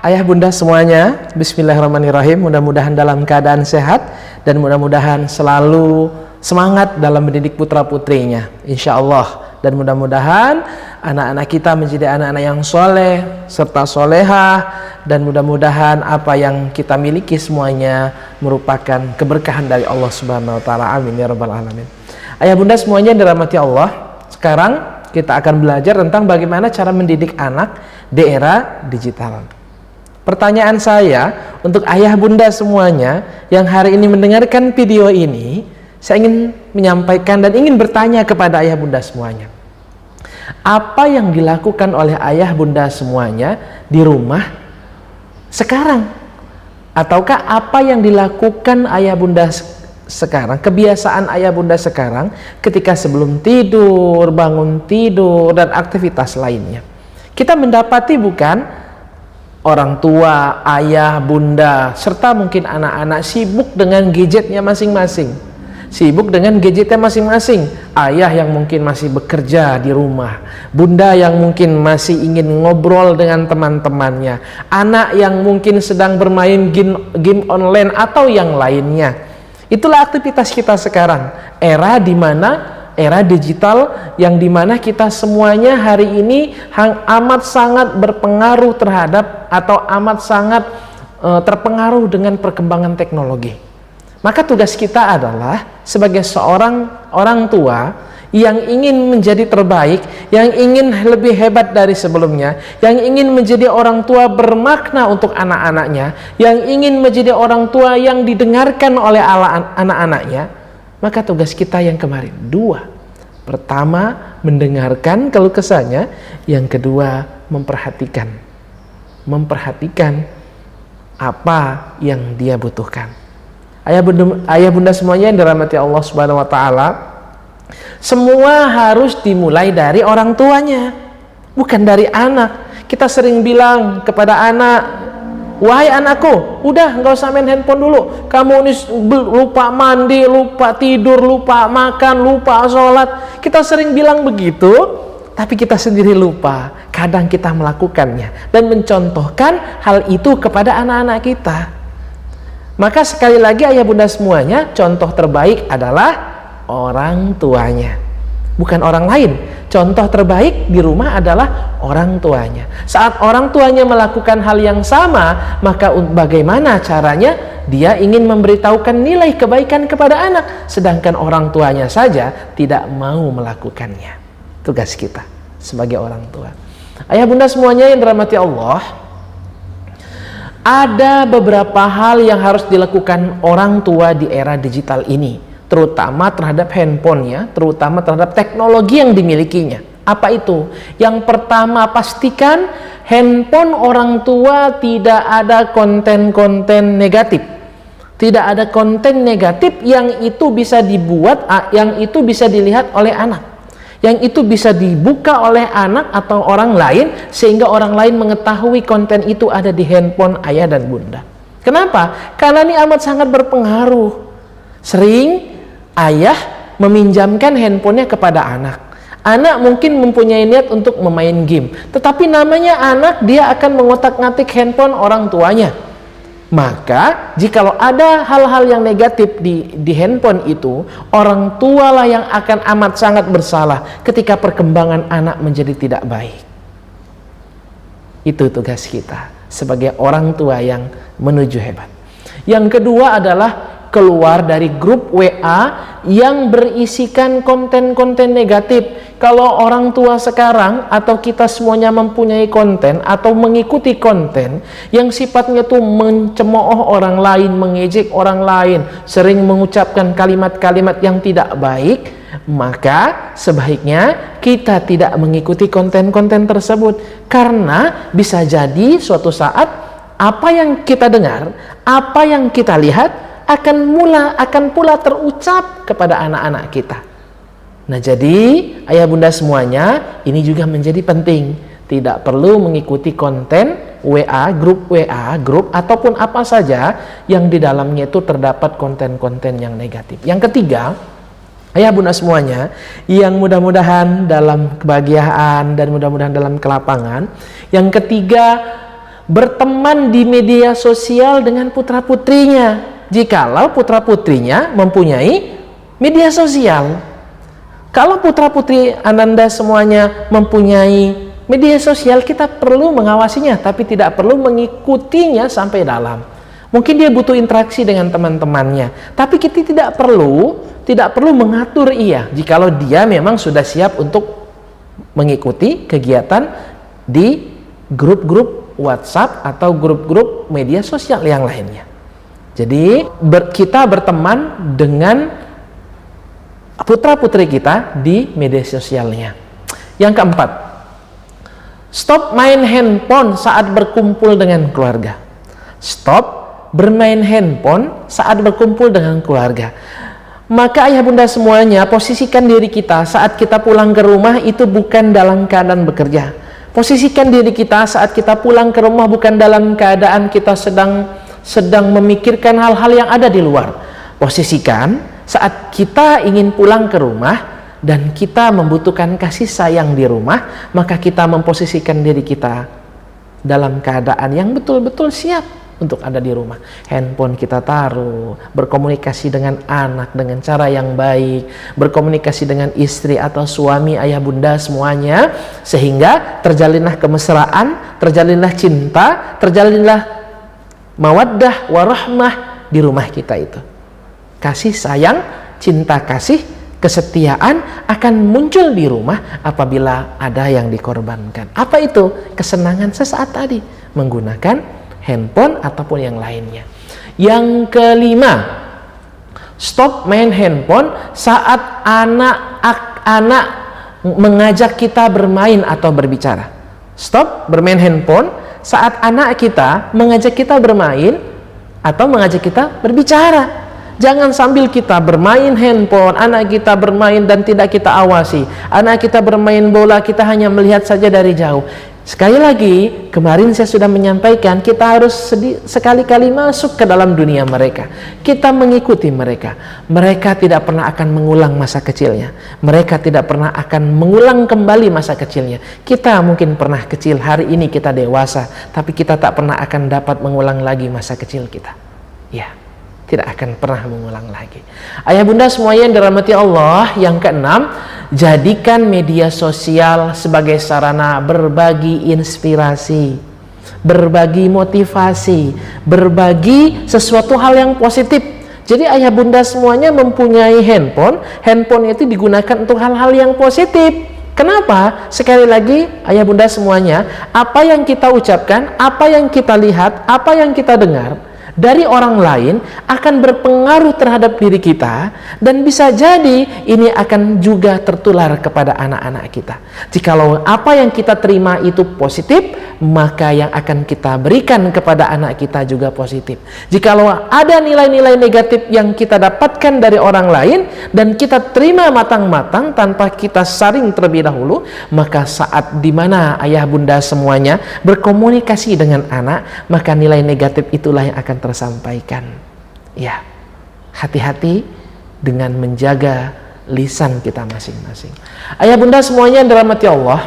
Ayah bunda semuanya, bismillahirrahmanirrahim. Mudah-mudahan dalam keadaan sehat dan mudah-mudahan selalu semangat dalam mendidik putra-putrinya, insya Allah. Dan mudah-mudahan anak-anak kita menjadi anak-anak yang soleh serta solehah, dan mudah-mudahan apa yang kita miliki semuanya merupakan keberkahan dari Allah Subhanahu wa Ta'ala. Amin ya rabbal alamin. Ayah bunda semuanya dirahmati Allah, sekarang kita akan belajar tentang bagaimana cara mendidik anak di era digital. Pertanyaan saya untuk ayah bunda semuanya yang hari ini mendengarkan video ini, saya ingin menyampaikan dan ingin bertanya kepada ayah bunda semuanya. Apa yang dilakukan oleh ayah bunda semuanya di rumah sekarang? Ataukah apa yang dilakukan ayah bunda sekarang, kebiasaan ayah bunda sekarang ketika sebelum tidur, bangun tidur, dan aktivitas lainnya? Kita mendapati bukan orang tua, ayah, bunda, serta mungkin anak-anak sibuk dengan gadgetnya masing-masing. Sibuk dengan gadgetnya masing-masing. Ayah yang mungkin masih bekerja di rumah, bunda yang mungkin masih ingin ngobrol dengan teman-temannya, anak yang mungkin sedang bermain game online atau yang lainnya. Itulah aktivitas kita sekarang. Era digital yang dimana kita semuanya hari ini amat sangat berpengaruh terhadap atau amat sangat terpengaruh dengan perkembangan teknologi. Maka tugas kita adalah sebagai seorang orang tua yang ingin menjadi terbaik, yang ingin lebih hebat dari sebelumnya, yang ingin menjadi orang tua bermakna untuk anak-anaknya, yang ingin menjadi orang tua yang didengarkan oleh anak-anaknya. Maka tugas kita yang kemarin dua. Pertama, mendengarkan keluh kesahnya. Yang kedua, memperhatikan apa yang dia butuhkan. Ayah bunda semuanya yang dirahmati Allah Subhanahu wa Ta'ala, semua harus dimulai dari orang tuanya, bukan dari anak. Kita sering bilang kepada anak, wahai anakku, udah nggak usah main handphone dulu. Kamu ini lupa mandi, lupa tidur, lupa makan, lupa sholat. Kita sering bilang begitu, tapi kita sendiri lupa. Kadang kita melakukannya dan mencontohkan hal itu kepada anak-anak kita. Maka sekali lagi ayah bunda semuanya, contoh terbaik adalah orang tuanya, bukan orang lain. Contoh terbaik di rumah adalah orang tuanya. Saat orang tuanya melakukan hal yang sama, maka bagaimana caranya dia ingin memberitahukan nilai kebaikan kepada anak, sedangkan orang tuanya saja tidak mau melakukannya. Tugas kita sebagai orang tua. Ayah bunda semuanya yang dirahmati Allah, ada beberapa hal yang harus dilakukan orang tua di era digital ini, terutama terhadap handphonenya, terutama terhadap teknologi yang dimilikinya. Apa itu? Yang pertama, pastikan handphone orang tua tidak ada konten-konten negatif. Tidak ada konten negatif yang itu bisa dibuat, yang itu bisa dilihat oleh anak, yang itu bisa dibuka oleh anak atau orang lain, sehingga orang lain mengetahui konten itu ada di handphone ayah dan bunda. Kenapa? Karena ini amat sangat berpengaruh. Sering ayah meminjamkan handphonenya kepada anak. Anak mungkin mempunyai niat untuk memain game, tetapi namanya anak, dia akan mengotak-ngatik handphone orang tuanya. Maka jikalau ada hal-hal yang negatif di handphone itu, orang tualah yang akan amat sangat bersalah ketika perkembangan anak menjadi tidak baik. Itu tugas kita sebagai orang tua yang menuju hebat. Yang kedua adalah keluar dari grup WA yang berisikan konten-konten negatif. Kalau orang tua sekarang atau kita semuanya mempunyai konten atau mengikuti konten yang sifatnya tuh mencemooh orang lain, mengejek orang lain, sering mengucapkan kalimat-kalimat yang tidak baik, maka sebaiknya kita tidak mengikuti konten-konten tersebut, karena bisa jadi suatu saat apa yang kita dengar, apa yang kita lihat akan pula terucap kepada anak-anak kita. Nah, jadi ayah bunda semuanya, ini juga menjadi penting. Tidak perlu mengikuti konten grup ataupun apa saja yang di dalamnya itu terdapat konten-konten yang negatif. Yang ketiga, ayah bunda semuanya yang mudah-mudahan dalam kebahagiaan dan mudah-mudahan dalam kelapangan. Yang ketiga, berteman di media sosial dengan putra-putrinya jikalau putra-putrinya mempunyai media sosial. Kalau putra-putri Ananda semuanya mempunyai media sosial, kita perlu mengawasinya, tapi tidak perlu mengikutinya sampai dalam. Mungkin dia butuh interaksi dengan teman-temannya, tapi kita tidak perlu mengatur ia jikalau dia memang sudah siap untuk mengikuti kegiatan di grup-grup WhatsApp atau grup-grup media sosial yang lainnya. Jadi kita berteman dengan putra-putri kita di media sosialnya. Yang keempat, stop main handphone saat berkumpul dengan keluarga. Stop bermain handphone saat berkumpul dengan keluarga. Maka ayah bunda semuanya, posisikan diri kita saat kita pulang ke rumah itu bukan dalam keadaan bekerja. Posisikan diri kita saat kita pulang ke rumah bukan dalam keadaan kita sedang memikirkan hal-hal yang ada di luar. Posisikan saat kita ingin pulang ke rumah dan kita membutuhkan kasih sayang di rumah, maka kita memposisikan diri kita dalam keadaan yang betul-betul siap untuk ada di rumah. Handphone kita taruh, berkomunikasi dengan anak dengan cara yang baik, berkomunikasi dengan istri atau suami, ayah bunda semuanya, sehingga terjalinlah kemesraan, terjalinlah cinta, terjalinlah mawaddah warahmah di rumah kita itu. Kasih sayang, cinta kasih, kesetiaan akan muncul di rumah apabila ada yang dikorbankan. Apa itu? Kesenangan sesaat tadi menggunakan handphone ataupun yang lainnya. Yang kelima, stop main handphone saat anak-anak mengajak kita bermain atau berbicara. Stop bermain handphone saat anak kita mengajak kita bermain atau mengajak kita berbicara. Jangan sambil kita bermain handphone, anak kita bermain dan tidak kita awasi. Anak kita bermain bola, kita hanya melihat saja dari jauh. Sekali lagi, kemarin saya sudah menyampaikan, kita harus sekali-kali masuk ke dalam dunia mereka. Kita mengikuti mereka. Mereka tidak pernah akan mengulang masa kecilnya. Mereka tidak pernah akan mengulang kembali masa kecilnya. Kita mungkin pernah kecil, hari ini kita dewasa, tapi kita tak pernah akan dapat mengulang lagi masa kecil kita. Ya, tidak akan pernah mengulang lagi. Ayah bunda semuanya yang dirahmati Allah, yang keenam, jadikan media sosial sebagai sarana berbagi inspirasi, berbagi motivasi, berbagi sesuatu hal yang positif. Jadi ayah bunda semuanya mempunyai handphone, handphone itu digunakan untuk hal-hal yang positif. Kenapa? Sekali lagi ayah bunda semuanya, apa yang kita ucapkan, apa yang kita lihat, apa yang kita dengar dari orang lain akan berpengaruh terhadap diri kita, dan bisa jadi ini akan juga tertular kepada anak-anak kita. Jikalau apa yang kita terima itu positif, maka yang akan kita berikan kepada anak kita juga positif. Jikalau ada nilai-nilai negatif yang kita dapatkan dari orang lain dan kita terima matang-matang tanpa kita saring terlebih dahulu, maka saat dimana ayah bunda semuanya berkomunikasi dengan anak, maka nilai negatif itulah yang akan tersampaikan. Ya, hati-hati dengan menjaga lisan kita masing-masing. Ayah bunda semuanya yang dirahmati Allah,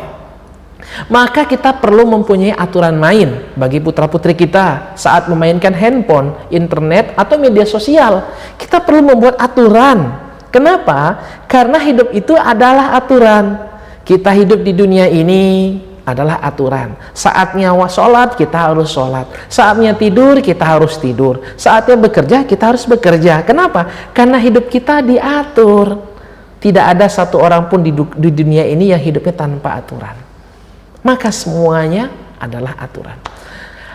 maka kita perlu mempunyai aturan main bagi putra-putri kita saat memainkan handphone, internet, atau media sosial. Kita perlu membuat aturan. Kenapa? Karena hidup itu adalah aturan. Kita hidup di dunia ini adalah aturan. Saatnya sholat, kita harus sholat. Saatnya tidur, kita harus tidur. Saatnya bekerja, kita harus bekerja. Kenapa? Karena hidup kita diatur. Tidak ada satu orang pun di dunia ini yang hidupnya tanpa aturan. Maka semuanya adalah aturan.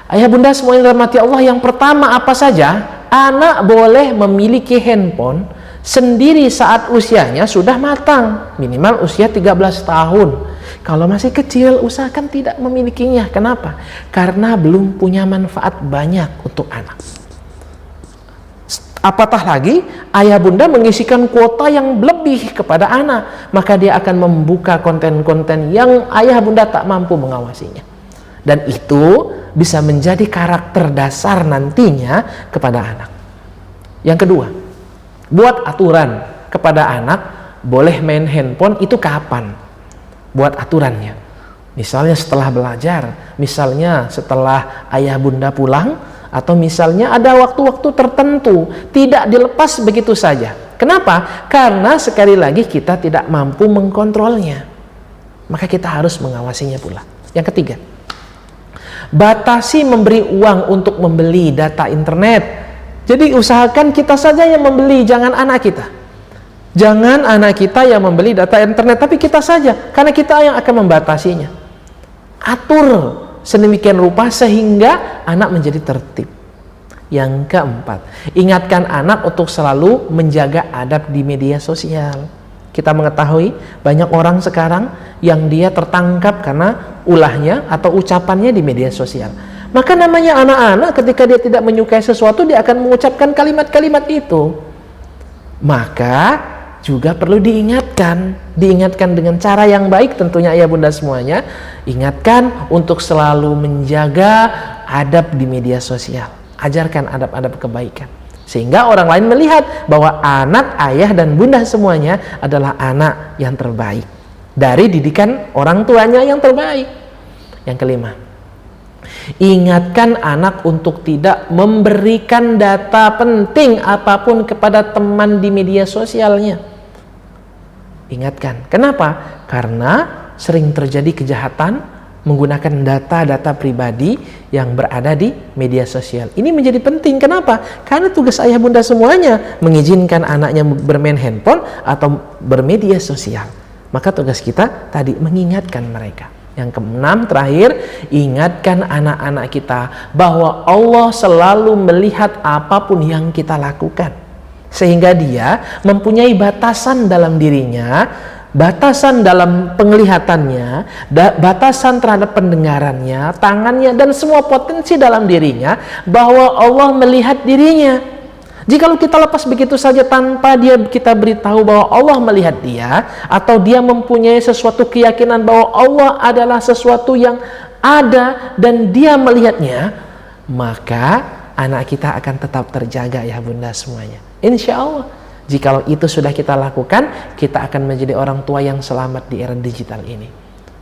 Ayah bunda semuanya dirahmati Allah, yang pertama apa saja? Anak boleh memiliki handphone sendiri saat usianya sudah matang, minimal usia 13 tahun. Kalau masih kecil, usahakan tidak memilikinya. Kenapa? Karena belum punya manfaat banyak untuk anak. Apatah lagi ayah bunda mengisikan kuota yang lebih kepada anak, maka dia akan membuka konten-konten yang ayah bunda tak mampu mengawasinya. Dan itu bisa menjadi karakter dasar nantinya kepada anak. Yang kedua, buat aturan kepada anak, boleh main handphone itu kapan? Buat aturannya. Misalnya setelah belajar, misalnya setelah ayah bunda pulang, atau misalnya ada waktu-waktu tertentu, tidak dilepas begitu saja. Kenapa? Karena sekali lagi kita tidak mampu mengkontrolnya. Maka kita harus mengawasinya pula. Yang ketiga, batasi memberi uang untuk membeli data internet. Jadi usahakan kita saja yang membeli, jangan anak kita. Jangan anak kita yang membeli data internet, tapi kita saja, karena kita yang akan membatasinya. Atur sedemikian rupa sehingga anak menjadi tertib. Yang keempat, ingatkan anak untuk selalu menjaga adab di media sosial. Kita mengetahui banyak orang sekarang yang dia tertangkap karena ulahnya atau ucapannya di media sosial. Maka namanya anak-anak ketika dia tidak menyukai sesuatu, dia akan mengucapkan kalimat-kalimat itu. Maka juga perlu diingatkan dengan cara yang baik tentunya ayah bunda semuanya. Ingatkan untuk selalu menjaga adab di media sosial. Ajarkan adab-adab kebaikan. Sehingga orang lain melihat bahwa anak, ayah, dan bunda semuanya adalah anak yang terbaik. Dari didikan orang tuanya yang terbaik. Yang kelima, ingatkan anak untuk tidak memberikan data penting apapun kepada teman di media sosialnya. Ingatkan. Kenapa? Karena sering terjadi kejahatan menggunakan data-data pribadi yang berada di media sosial. Ini menjadi penting. Kenapa? Karena tugas ayah bunda semuanya mengizinkan anaknya bermain handphone atau bermedia sosial. Maka tugas kita tadi mengingatkan mereka. Yang keenam, terakhir, ingatkan anak-anak kita bahwa Allah selalu melihat apapun yang kita lakukan. Sehingga dia mempunyai batasan dalam dirinya, batasan dalam penglihatannya, batasan terhadap pendengarannya, tangannya, dan semua potensi dalam dirinya, bahwa Allah melihat dirinya. Jikalau kita lepas begitu saja tanpa kita beritahu bahwa Allah melihat dia, atau dia mempunyai sesuatu keyakinan bahwa Allah adalah sesuatu yang ada dan dia melihatnya, maka anak kita akan tetap terjaga ya bunda semuanya. Insya Allah, jikalau itu sudah kita lakukan, kita akan menjadi orang tua yang selamat di era digital ini.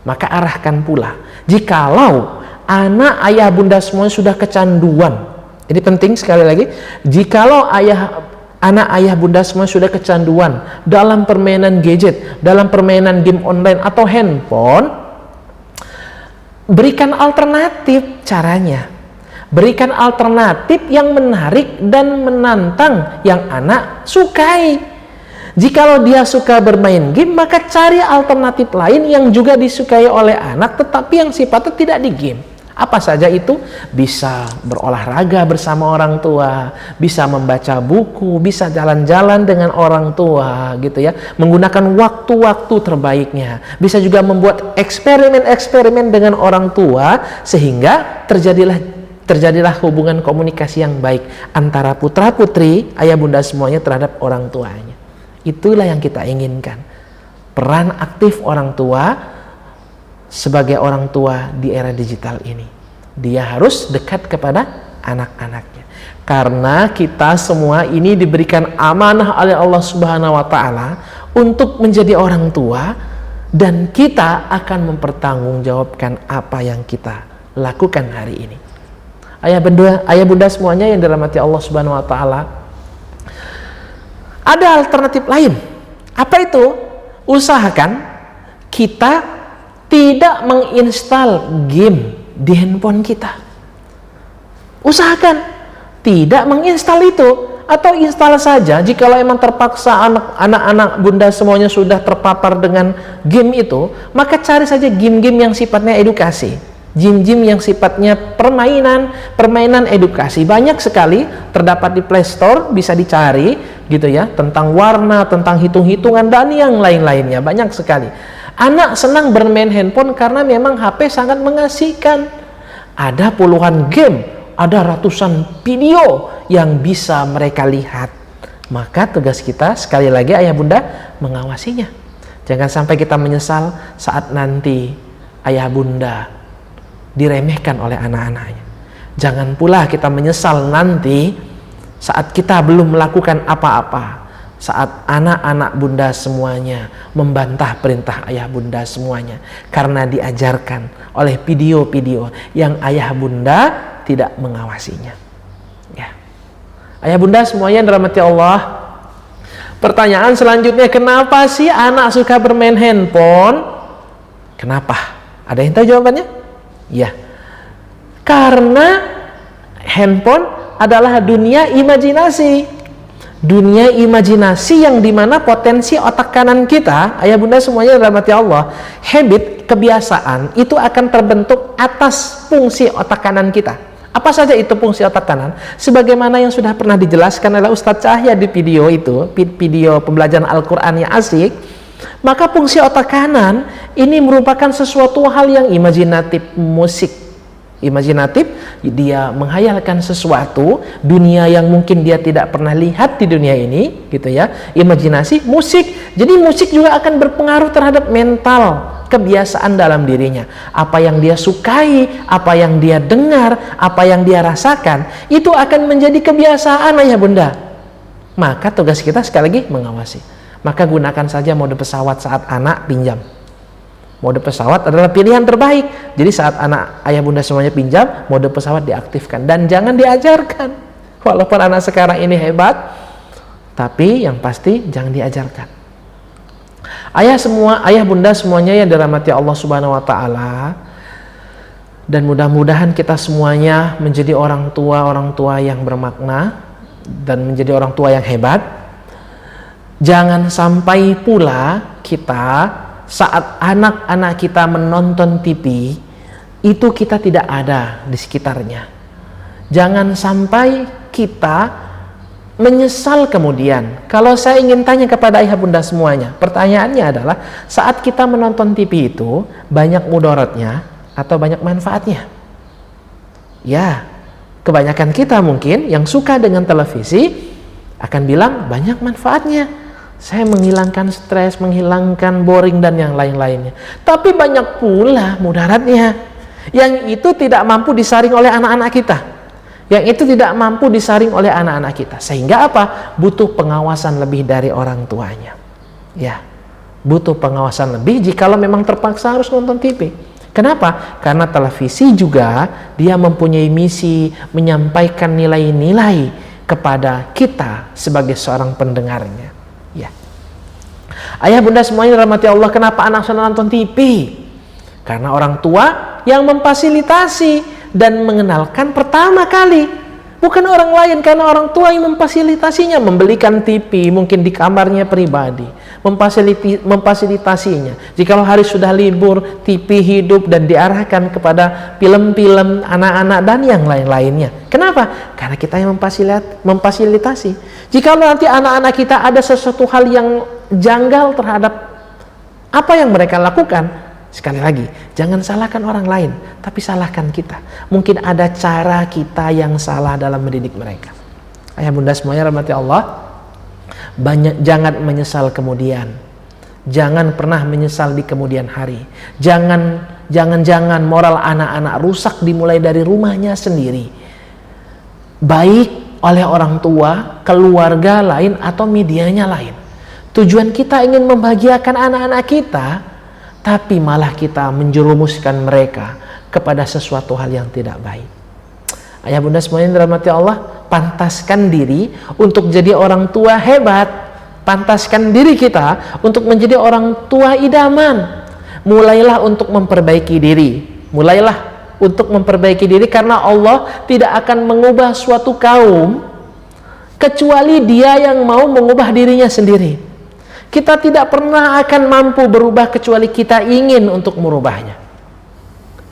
Maka arahkan pula, jikalau anak ayah bunda semuanya sudah kecanduan, ini penting sekali lagi, jikalau anak ayah bunda semua sudah kecanduan dalam permainan gadget, dalam permainan game online atau handphone, berikan alternatif caranya. Berikan alternatif yang menarik dan menantang yang anak sukai. Jikalau dia suka bermain game, maka cari alternatif lain yang juga disukai oleh anak tetapi yang sifatnya tidak di game. Apa saja itu? Bisa berolahraga bersama orang tua, bisa membaca buku, bisa jalan-jalan dengan orang tua gitu ya, menggunakan waktu-waktu terbaiknya. Bisa juga membuat eksperimen-eksperimen dengan orang tua sehingga terjadilah hubungan komunikasi yang baik antara putra putri ayah bunda semuanya terhadap orang tuanya. Itulah yang kita inginkan. Peran aktif orang tua sebagai orang tua di era digital ini. Dia harus dekat kepada anak-anaknya. Karena kita semua ini diberikan amanah oleh Allah Subhanahu wa taala untuk menjadi orang tua, dan kita akan mempertanggungjawabkan apa yang kita lakukan hari ini. Ayah bunda semuanya yang dirahmati Allah Subhanahu wa taala, ada alternatif lain. Apa itu? Usahakan kita tidak menginstal game di handphone kita. Usahakan tidak menginstal itu, atau install saja jikalau emang terpaksa anak-anak bunda semuanya sudah terpapar dengan game itu, maka cari saja game-game yang sifatnya edukasi. Game-game yang sifatnya permainan edukasi banyak sekali terdapat di Play Store, bisa dicari gitu ya, tentang warna, tentang hitung-hitungan dan yang lain-lainnya, banyak sekali. Anak senang bermain handphone karena memang HP sangat mengasihkan. Ada puluhan game, ada ratusan video yang bisa mereka lihat. Maka tugas kita sekali lagi ayah bunda mengawasinya. Jangan sampai kita menyesal saat nanti ayah bunda diremehkan oleh anak-anaknya. Jangan pula kita menyesal nanti saat kita belum melakukan apa-apa, saat anak-anak bunda semuanya membantah perintah ayah bunda semuanya karena diajarkan oleh video-video yang ayah bunda tidak mengawasinya. Ya. Ayah bunda semuanya dirahmati Allah. Pertanyaan selanjutnya, kenapa sih anak suka bermain handphone? Kenapa? Ada yang tahu jawabannya? Ya. Karena handphone adalah dunia imajinasi. Dunia imajinasi yang dimana potensi otak kanan kita, ayah bunda semuanya dirahmati Allah, habit, kebiasaan itu akan terbentuk atas fungsi otak kanan kita. Apa saja itu fungsi otak kanan? Sebagaimana yang sudah pernah dijelaskan oleh Ustadz Cahya di video itu, video pembelajaran Al-Quran yang asik, maka fungsi otak kanan ini merupakan sesuatu hal yang imajinatif, musik. Imajinatif, dia menghayalkan sesuatu dunia yang mungkin dia tidak pernah lihat di dunia ini, gitu ya. Imajinasi, musik. Jadi musik juga akan berpengaruh terhadap mental, kebiasaan dalam dirinya. Apa yang dia sukai, apa yang dia dengar, apa yang dia rasakan, itu akan menjadi kebiasaan ayah bunda. Maka tugas kita sekali lagi mengawasi. Maka gunakan saja mode pesawat saat anak pinjam. Mode pesawat adalah pilihan terbaik. Jadi saat anak ayah bunda semuanya pinjam, mode pesawat diaktifkan dan jangan diajarkan. Walaupun anak sekarang ini hebat, tapi yang pasti jangan diajarkan. Ayah bunda semuanya yang dirahmati Allah Subhanahu wa taala, dan mudah-mudahan kita semuanya menjadi orang tua yang bermakna dan menjadi orang tua yang hebat. Jangan sampai pula kita saat anak-anak kita menonton TV, itu kita tidak ada di sekitarnya. Jangan sampai kita menyesal kemudian. Kalau saya ingin tanya kepada ayah bunda semuanya, pertanyaannya adalah, saat kita menonton TV itu, banyak mudaratnya atau banyak manfaatnya? Ya, kebanyakan kita mungkin yang suka dengan televisi akan bilang banyak manfaatnya. Saya menghilangkan stres, menghilangkan boring dan yang lain-lainnya. Tapi banyak pula mudaratnya. Yang itu tidak mampu disaring oleh anak-anak kita. Yang itu tidak mampu disaring oleh anak-anak kita. Sehingga apa? Butuh pengawasan lebih dari orang tuanya. Ya, butuh pengawasan lebih jikalau memang terpaksa harus nonton TV. Kenapa? Karena televisi juga dia mempunyai misi menyampaikan nilai-nilai kepada kita sebagai seorang pendengarnya. Ya. Ayah bunda semuanya dirahmati Allah, kenapa anak saya nonton TV? Karena orang tua yang memfasilitasi dan mengenalkan pertama kali, bukan orang lain, karena orang tua yang memfasilitasinya, membelikan TV mungkin di kamarnya pribadi, memfasilitasinya. Jikalau hari sudah libur, TV hidup dan diarahkan kepada film-film anak-anak dan yang lain-lainnya. Kenapa? Karena kita yang memfasilitasi. Jikalau nanti anak-anak kita ada sesuatu hal yang janggal terhadap apa yang mereka lakukan, sekali lagi, jangan salahkan orang lain, tapi salahkan kita. Mungkin ada cara kita yang salah dalam mendidik mereka. Ayah bunda semuanya rahmati Allah, jangan menyesal kemudian. Jangan pernah menyesal di kemudian hari. Jangan moral anak-anak rusak dimulai dari rumahnya sendiri. Baik oleh orang tua, keluarga lain, atau medianya lain. Tujuan kita ingin membahagiakan anak-anak kita, tapi malah kita menjerumuskan mereka kepada sesuatu hal yang tidak baik. Ayah bunda semuanya dirahmati Allah, pantaskan diri untuk jadi orang tua hebat. Pantaskan diri kita untuk menjadi orang tua idaman. Mulailah untuk memperbaiki diri. Karena Allah tidak akan mengubah suatu kaum kecuali dia yang mau mengubah dirinya sendiri. Kita tidak pernah akan mampu berubah kecuali kita ingin untuk merubahnya.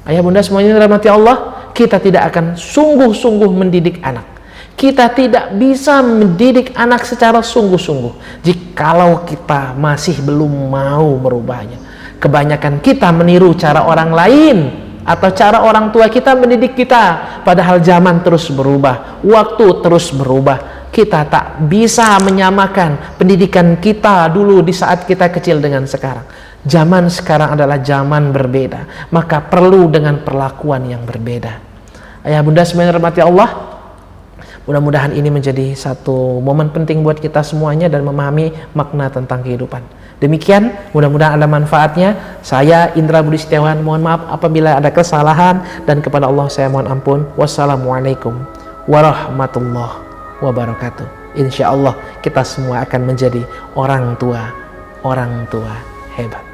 Ayah bunda semuanya dirahmati Allah, kita tidak akan sungguh-sungguh mendidik anak. Kita tidak bisa mendidik anak secara sungguh-sungguh jikalau kita masih belum mau merubahnya. Kebanyakan kita meniru cara orang lain atau cara orang tua kita mendidik kita, padahal zaman terus berubah, waktu terus berubah. Kita tak bisa menyamakan pendidikan kita dulu di saat kita kecil dengan sekarang. Zaman sekarang adalah zaman berbeda, maka perlu dengan perlakuan yang berbeda. Ayah bunda semuanya rahmati Allah, Mudah-mudahan ini menjadi satu momen penting buat kita semuanya dan memahami makna tentang kehidupan. Demikian, mudah-mudahan ada manfaatnya. Saya Indra Budi Setiawan, mohon maaf apabila ada kesalahan, dan kepada Allah saya mohon ampun. Wassalamualaikum warahmatullahi wabarakatuh. Insya Allah kita semua akan menjadi orang tua hebat.